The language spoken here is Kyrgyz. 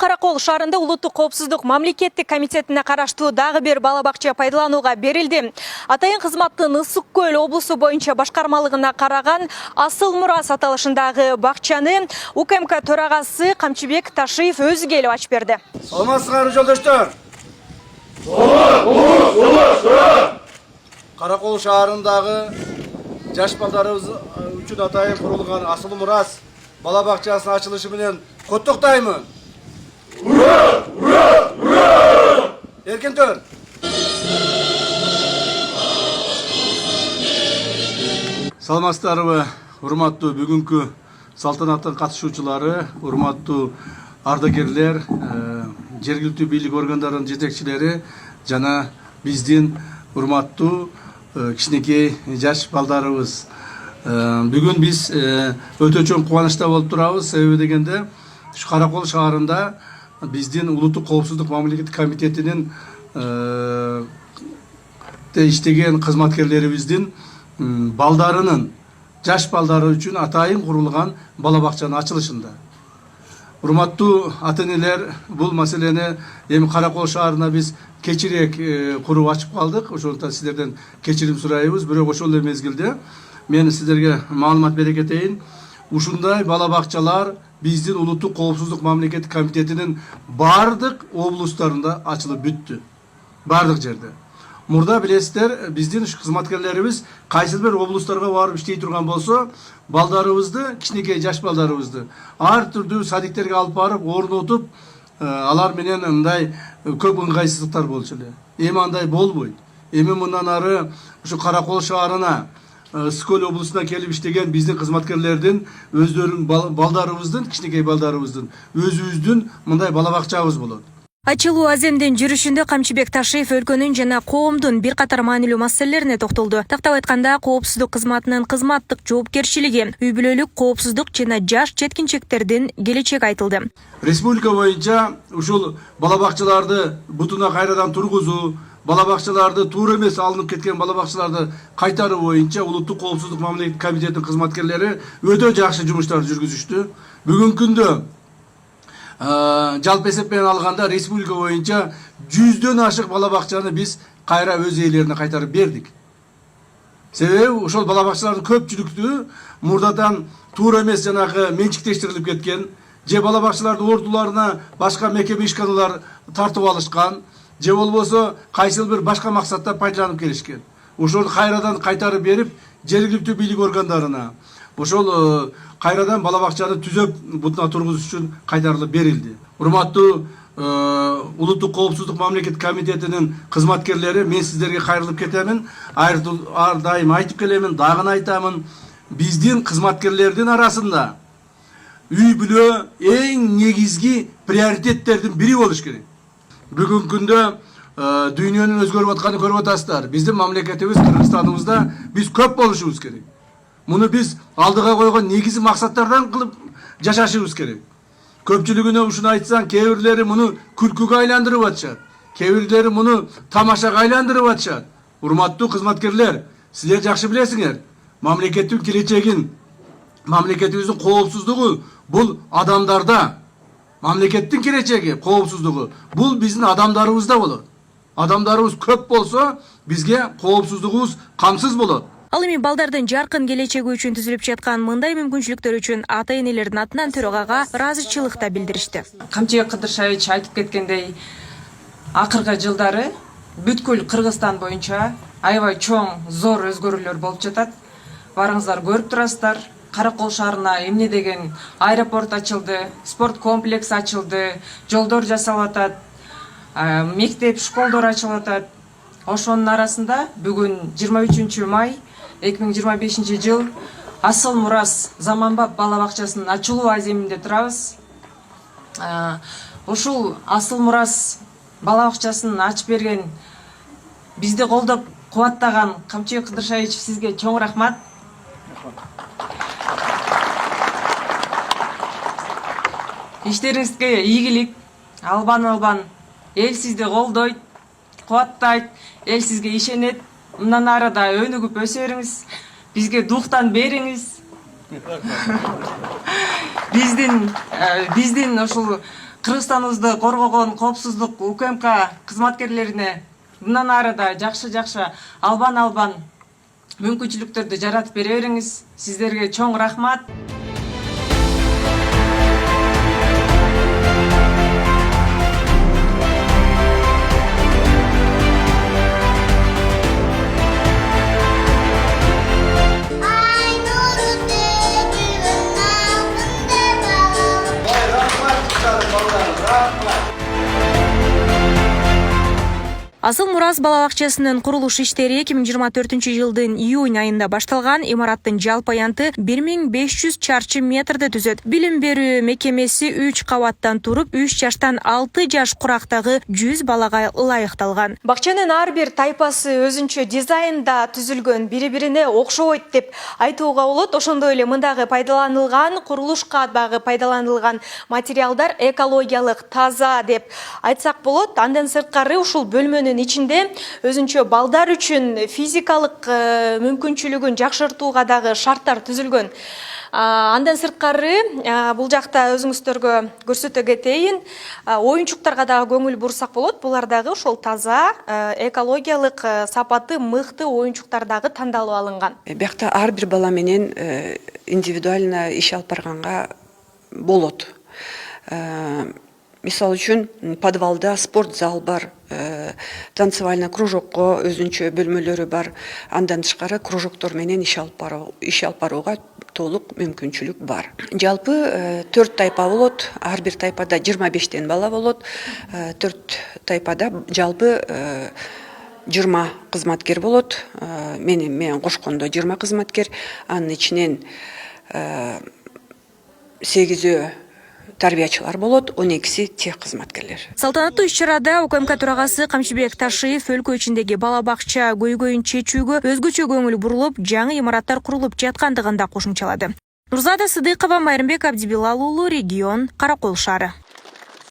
Каракол шаарында улуттук коопсуздук мамлекеттик комитетине караштуу дагы бир бала бакча пайдаланууга берилди. Атайын кызматтын Ысык Көл облусу боюнча башкармалыгына караган Асыл Мурас аталышындагы бакчаны УКМК төрагасы Камчыбек Ташиев өзү келип ачып берди. Саламатсыздарбы жолдоштор? Каракол шаарындагы жаш балдарыбыз үчүн атайын курулган Асыл Мурас бала бакчасынын ачылышы менен коттуктаймын. Ура! Ура! Ура! Эркен төр. Саламатсыздарбы, урматтуу бүгүнкү салтанаттын катышуучулары, урматтуу ардагерлер, жергиликтүү бийлик органдарынын жетекчилери жана биздин урматтуу кичинекей жаш балдарыбыз. Бүгүн биз өтө чоң кубанычта болуп турабыз. Себеби дегенде Каракол шаарында биздин улуттук коопсуздук мамлекеттик комитетинин иштеген кызматкерлерибиздин балдарынын, жаш балдары үчүн атайын курулган бала бакчанын ачылышында. Урматтуу ата-энелер, бул маселени эми Каракол шаарына биз кечирээк куруп ачып калдык. Ошондуктан сиздерден кечирим сурайбыз. Бирок ошол эле мезгилде мен сиздерге маалымат бере кетейин. Ушундай бала бакчалар биздин улуттук коопсуздук мамлекеттик комитетинин бардык облустарында ачылып бүттү. Бардык жерде. Мурда билесиздер, биздин кызматкерлерибиз кайсы бир облустарга барып иштей турган болсо, балдарыбызды, кичинекей жаш балдарыбызды ар түрдүү садиктерге алып барып, орнотуп, алар менен мындай көп ыңгайсыздыктар болчу эле. Эми андай болбойт. Эми мындан ары ушу Каракол шаарына, Ысык Көл облусуна келип иштеген биздин кызматкерлердин өздөрүнүн балдарыбыздын, кичинекей балдарыбыздын, өзүбүздүн мындай бала бакчабыз болот. Ачылуу аземдин жүрүшүндө Камчыбек Ташиев өлкөнүн жана коомдун бир катар маанилүү маселелерине токтолду. Тактап айтканда, коопсуздук кызматынын кызматтык жоопкерчилиги, үй бүлөлүк коопсуздук жана жаш жеткинчектердин келечеги айтылды. Республика боюнча ушул бала бакчаларды бутуна кайрадан тургузуу, бала бакчаларды туура эмес алынып кеткен бала бакчаларды кайтаруу боюнча улуттук коопсуздук мамлекеттик комитетинин кызматкерлери өтө жакшы жумуштарды жүргүзүштү. Бүгүнкү күндө жалпы эсеп менен алганда республика боюнча 100дөн ашык бала бакчаны биз кайра өз ээлерине кайтарып бердик. Себеби ошол бала бакчалардын көпчүлүктүү мурдадан туура эмес жанагы менчиктештирилип кеткен, же бала бакчалардын ордуларына башка мекеме ишканалар тартып алышкан, же болбосо кайсыл бир башка максатта пайдаланып келишкен. Ошолду кайрадан кайтарып берип, жергиликтүү бийлик органдарына ошол кайрадан бала бакчаны түзөп бутуна тургузуш үчүн кайтарылып берилди. Урматтуу улуттук коопсуздук мамлекеттик комитетинин кызматкерлери, мен сиздерге кайрылып кетемин. Ар дайым айтып келемин, дагы айтамын. Биздин кызматкерлердин арасында үй бүлө эң негизги приоритеттердин бири болуш керек. Бүгүнкү күндө дүйнөнүн өзгөрүп атканын көрүп атасыздар. Биздин мамлекетибиз, Кыргызстаныбызда биз көп болушубуз керек. Муну биз алдыга койгон негизги максаттардан кылып жашашыбыз керек. Көпчүлүгүнө ушуну айтсаң, кээ бирлери муну күлкүгө айландырып атышат. Кээ бирлери муну тамашага айландырып атышат. Урматтуу кызматкерлер, силер жакшы билесиңер. Мамлекеттин келечегин, мамлекетибиздин коопсуздугу бул адамдарда. Мамлекеттин келечеги, коопсуздугу бул биздин адамдарыбызда болот. Адамдарыбыз көп болсо, бизге коопсуздугубуз камсыз болот. Ал эми балдардын жаркын келечеги үчүн түзүлүп жаткан мындай мүмкүнчүлүктөр үчүн ата-энелердин атынан төрагага ыраазычылык да билдиришти. Камчыбек Кыдыршевич айтып кеткендей, акыркы жылдары бүткүл Кыргызстан боюнча аябай чоң, зор өзгөрүүлөр болуп жатат. Барыңыздар көрүп турасыздар. Каракол шаарына эмне деген аэропорт ачылды, спорт комплекс ачылды, жолдор жасалып атат, мектеп, школдор ачылып атат. Ошонун арасында бүгүн 23 май 2025 жыл Асыл Мурас заманбап бала бакчасынын ачылуу аземинде турабыз. Ушул Асыл Мурас бала бакчасын ачып берген, бизди колдоп кубаттаган Камчыбек Кыдыршевич, сизге чоң рахмат. Иштериңизге ийгилик, албан эл сизди колдойт, кубаттайт, эл сизге ишенет. Мындан ары да өнүгүп өсө бериңиз, бизге дуктан бериңиз. Биздин ушул Кыргызстаныбызды коргогон коопсуздук УКМК кызматкерлерине мындан ары да жакшы албан мүмкүнчүлүктөрдү жаратып бере бериңиз. Сиздерге чоң рахмат. Асыл Мурас балабакчасынын курулуш иштери 2024-жылдын июнь айында башталган. Имараттын жалпы аянты 1500 чарчы метрди түзөт. Билим берүү мекемеси 3 кабаттан туруп, 3 жаштан 6 жаш курактагы 100 балага ылайыкталган. Бакчанын ар бир тайпасы өзүнчө дизайнда түзүлгөн, бири-бирине окшобойт деп айтууга болот. Ошондой эле мындагы пайдаланылган, курулушка дагы пайдаланылган материалдар экологиялык таза деп айтсак болот. Андан сырткары ушул бөлмөнүн ичинде өзүнчө балдар үчүн физикалык мүмкүнчүлүгүн жакшыртууга дагы шарттар түзүлгөн. Андан сырткары бул жакта өзүңүздөргө көрсөтө кетейин, оюнчуктарга дагы көңүл бурсак болот. Булар дагы ошол таза, экологиялык сапаты мыкты оюнчуктар дагы тандалып алынган. Биякта ар бир бала менен индивидуально иш алып барганга болот. Мисал үчүн подвалда спорт зал бар, танцевальный кружокко өзүнчө бөлмөлөрү бар. Андан тышкары кружоктор менен иш алып барууга толук мүмкүнчүлүк бар. Жалпы 4 тайпа болот. Ар бир тайпада 25тен бала болот. 4 тайпада жалпы 20 кызматкер болот. Мен кошкондо 20 кызматкер. Анын ичинен 8 тарбиячылар болот, 12 тех кызматкерлер. Салтанаттуу иш-чарада УКМК төрагасы Камчыбек Ташиев өлкө ичиндеги бала бакча көйгөйүн чечүүгө өзгөчө көңүл бурулуп, жаңы имараттар курулуп жаткандыгын да кошумчалады. Нурзада Сыдыкова, Майрымбек Абдибилал уулу, Регион, Каракол шаары.